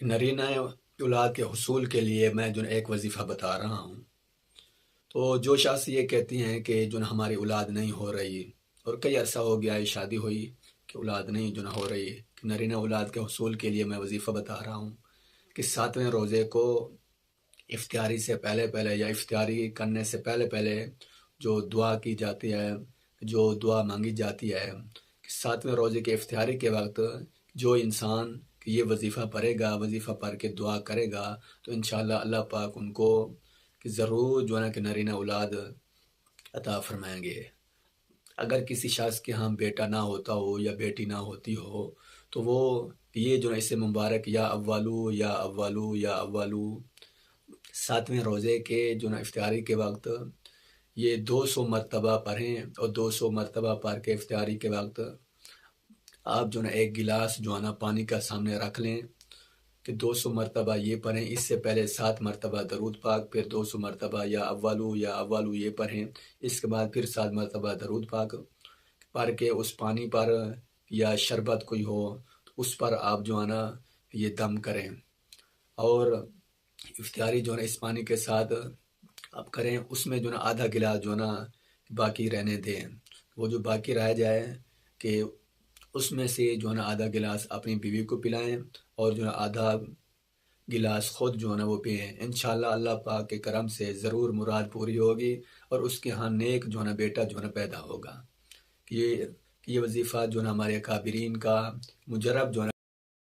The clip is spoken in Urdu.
کہ نرینہ اولاد کے حصول کے لیے میں جو ایک وظیفہ بتا رہا ہوں۔ تو جو شخص یہ کہتی ہیں کہ جو ہماری اولاد نہیں ہو رہی، اور کئی عرصہ ہو گیا ہے شادی ہوئی کہ اولاد نہیں جو ہو رہی، کہ نرینہ اولاد کے حصول کے لیے میں وظیفہ بتا رہا ہوں کہ 7ویں روزے کو افطاری سے پہلے پہلے یا افطاری کرنے سے پہلے پہلے جو دعا کی جاتی ہے، جو دعا مانگی جاتی ہے، کہ 7ویں روزے کے افطاری کے وقت جو انسان یہ وظیفہ پڑھے گا، وظیفہ پڑھ کے دعا کرے گا، تو انشاءاللہ اللہ پاک ان کو کہ ضرور جو ہے نا کہ نرینہ اولاد عطا فرمائیں گے۔ اگر کسی شخص کے ہاں بیٹا نہ ہوتا ہو یا بیٹی نہ ہوتی ہو، تو وہ یہ جو ہے اسے مبارک یا اولو یا اولو یا اولو 7ویں روزے کے جو نا افطاری کے وقت یہ 200 مرتبہ پڑھیں، اور 200 مرتبہ پڑھ کے افطاری کے وقت آپ جو نا ایک گلاس جو ہے نا پانی کا سامنے رکھ لیں کہ 200 مرتبہ یہ پڑھیں۔ اس سے پہلے 7 مرتبہ درود پاک، پھر 200 مرتبہ یا اولو یہ پڑھیں۔ اس کے بعد پھر 7 مرتبہ درود پاک پڑھ کے اس پانی پر یا شربت کوئی ہو تو اس پر آپ جو ہے نا یہ دم کریں، اور افطاری جو ہے نا اس پانی کے ساتھ آپ کریں۔ اس میں جو ہے نا آدھا گلاس جو ہے نا باقی رہنے دیں، وہ جو باقی رہ جائے کہ اس میں سے جو ہے نا آدھا گلاس اپنی بیوی کو پلائیں، اور جو ہے آدھا گلاس خود جو ہے نا وہ پئیں۔ انشاءاللہ اللہ پاک کے کرم سے ضرور مراد پوری ہوگی، اور اس کے ہاں نیک جو ہے نا بیٹا جو ہے نا پیدا ہوگا۔ یہ وظیفہ جو ہے نا ہمارے اکابرین کا مجرب جو ہے